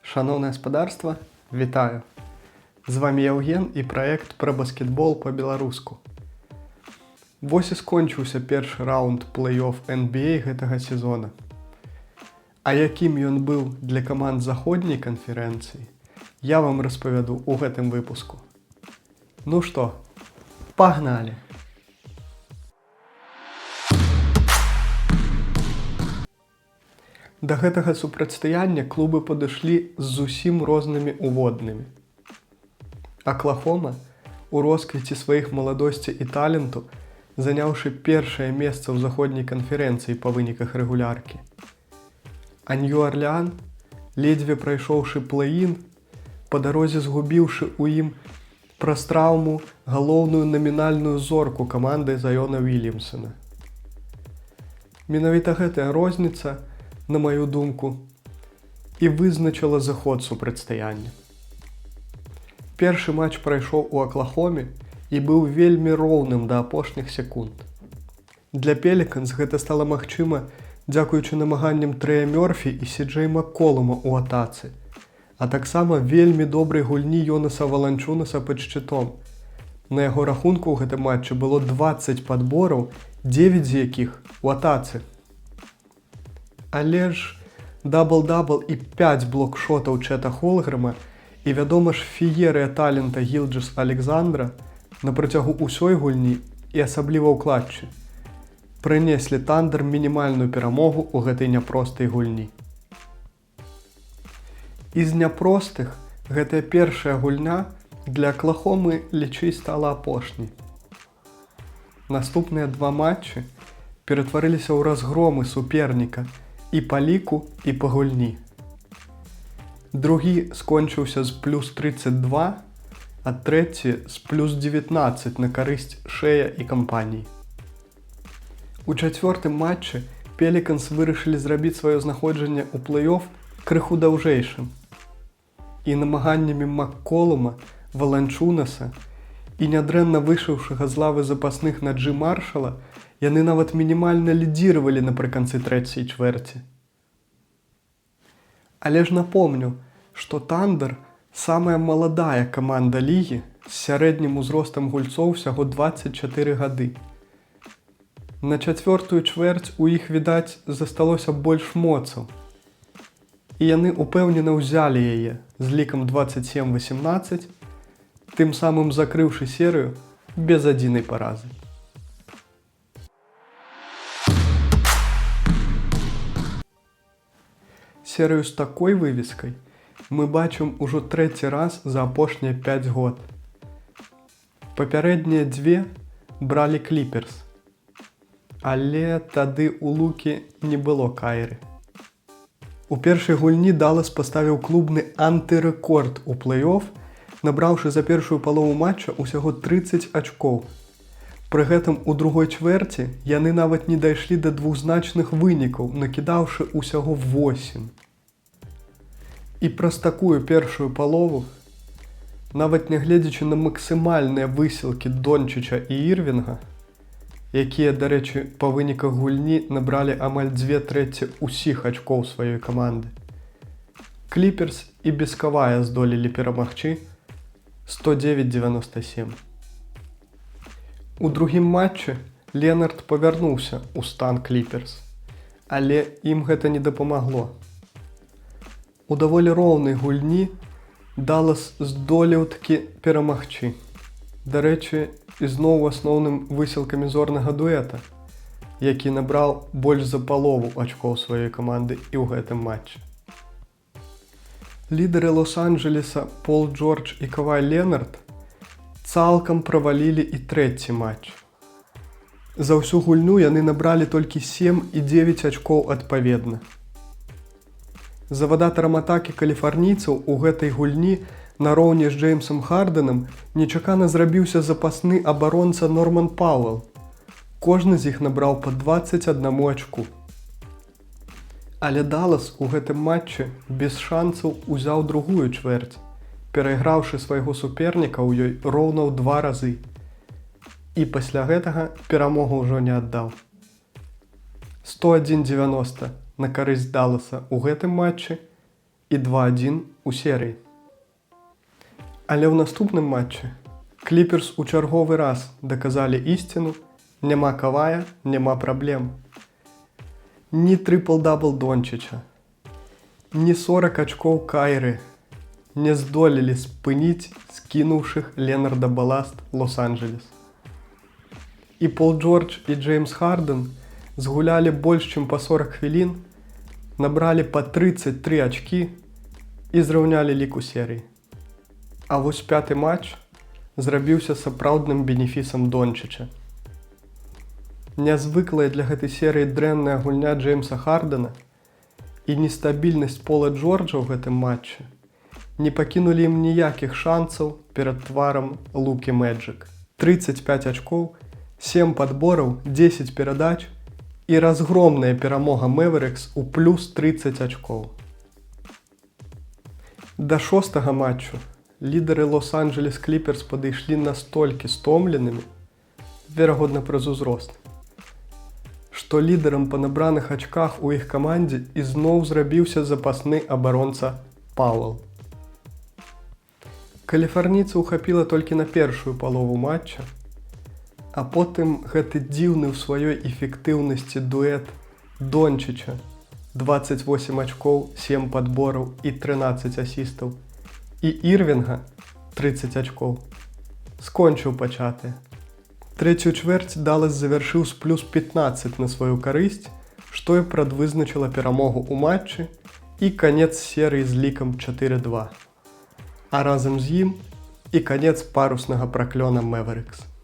Шановне господарство, вітаю! З вами Євген і праект пра баскетбол па-беларуску. Вось і скончыўся першы раунд плэй-офф NBA гэтага сезона. А якім ён быў для каманд заходняй канферэнцыі, я вам распавяду ў гэтым выпуску. Ну што, пагналі! Да гэтага супрацьстаяння клубы падышлі з зусім рознымі ўводнымі. Аклахома у росквіце сваіх маладосці і таленту, заняўшы першае месца ў заходняй канферэнцыі па выніках рэгуляркі. А Нью-Арлеан, ледзьве прайшоўшы плэй-ін, па дарозе згубіўшы ў ім праз траўму галоўную намінальную зорку каманды Зайона Вільямсона. Менавіта гэтая розніца, на маю думку, і вызначыла заход супрацьстаяння. Першы матч прайшоў у Аклахоме і быў вельмі роўным да апошніх секунд. Для Пеліканс гэта стала магчыма дзякуючы намаганням Трэя Мёрфі і Сі-Джэй Макколума ў атацы, а таксама вельмі добрай гульні Йонаса Валанчунаса пад шчытом. На яго рахунку ў гэтым матчы было 20 падбораў, 9 з якіх у атацы. Але ж дабл-дабл і 5 блокшотаў Чэта Холгрэма і, вядома ж, феерыя талента Гілджыс-Александра на працягу ўсёй гульні і асабліва ў клатчы прынеслі Тандер мінімальную перамогу ў гэтай няпростай гульні. З няпростых гэтая першая гульня для Аклахомы, лічыць, стала апошняй. Наступныя два матчы ператварыліся ў разгромы суперніка і па ліку, і па гульні. Другі скончыўся з плюс 32, а трэці з плюс 19 на карысць Шэя і кампаній. У чацвёртым матчы Пеліканс вырашылі зрабіць сваё знаходжанне ў плэй-офф крыху даўжэйшым. І намаганнямі Макколума, Валанчунаса і нядрэнна выйшаўшага з лавы запасных на Джы Маршала яны нават мінімальна лідзіравалі напрыканцы трэцяй чвэрці. Але ж напомню, што Тандер самая маладая каманда лігі з сярэднім узростам гульцоў усяго 24 гады. На чацвёртую чвэрць у іх, відаць, засталося больш моцаў. І яны упэўнена ўзялі яе з лікам 27-18, тым самым закрыўшы серыю без адзінай паразы. Серыю з такой вывескай мы бачым ужо трэці раз за апошнія 5 год. Папярэднія дзве бралі Кліперс, але тады ў лукі не было Кайры. У першай гульні Далас паставіў клубны антырэкорд у плэй-офф, набраўшы за першую палову матча ўсяго 30 ачкоў. Пры гэтым у другой чвэрці яны нават не дайшлі да двухзначных вынікаў, накідаўшы ўсяго 8. І праз такую першую палову, нават нягледзячы на максімальныя высілкі Дончыча і Ірвінга, якія, дарэчы, па выніках гульні набралі амаль 2/3 усіх ачкоў сваёй каманды, Кліперс і без Кавая здолелі перамагчы 109-97. У другім матчы Ленард павярнуўся ў стан Кліперс, але ім гэта не дапамагло. У даволі роўнай гульні Далас здолеў такі перамагчы. Дарэчы, ізноў асноўным высілкамі зорнага дуэта, які набраў больш за палову ачкоў сваёй каманды і ў гэтым матчы. Лідары Лос-Анджелеса Пол Джордж і Кавай Ленард цалкам правалілі і трэці матч. За ўсю гульню яны набралі толькі 7 і 9 ачкоў адпаведна. Завадатарам атакі каліфарнійцаў у гэтай гульні нароўні з Джеймсом Хардэнам нечакана зрабіўся запасны абаронца Норман Пауэлл. Кожны з іх набраў па 21 ачку. Але Далас у гэтым матчы без шанцаў узяў другую чвэрць, перайграўшы свайго суперніка ў ёй роўна ў 2 разы. І пасля гэтага перамогу ўжо не аддаў. 101-90 на карысць Далласа ў гэтым матчы і 2-1 у серыі. Але ў наступным матчы Кліперс у чарговы раз даказалі ісціну: няма Кавая, няма праблем. Ні трыпл-дабл Дончыча, ні 40 ачкоў Кайры не здолелі спыніць скінуўшых Ленарда баласт Лос-Анджелес. І Пол Джордж і Джеймс Харден згулялі больш чым па 40 хвілін, набралі па 33 ачкі і зраўнялі лік у серыі. А вось 5-ты матч зрабіўся сапраўдным бенефісам Дончыча. Нязвыклая для гэтай серыі дрэнная гульня Джеймса Хардена і нестабільнасць Пола Джорджа ў гэтым матчы не пакінулі ім ніякіх шанцаў перад тварам Лукі Мэджык. 35 ачкоў, 7 падбораў, 10 перадач і разгромная перамога Мэверікс у плюс 30 ачкоў. Да 6-го матчу лідары Лос-Анджелес Кліперс падышлі настолькі стомленымі, верагодна праз узрост, што лідарам па набраных ачках у іх камандзе ізноў зрабіўся запасны абаронца Пауэл. Каліфарнійцаў хапіла толькі на першую палову матча, а потым гэты дзіўны ў сваёй эфектыўнасці дуэт Дончыча 28 ачкоў, 7 падбораў і 13 асістаў і Ірвінга 30 ачкоў скончыў пачатае. Трэцюю чвэрць Даллас завяршыў з плюс 15 на сваю карысць, што і прадвызначыла перамогу ў матчы і канец серыі з лікам 4-2. А разам з ім і канец паруснага праклёна Мэверікс.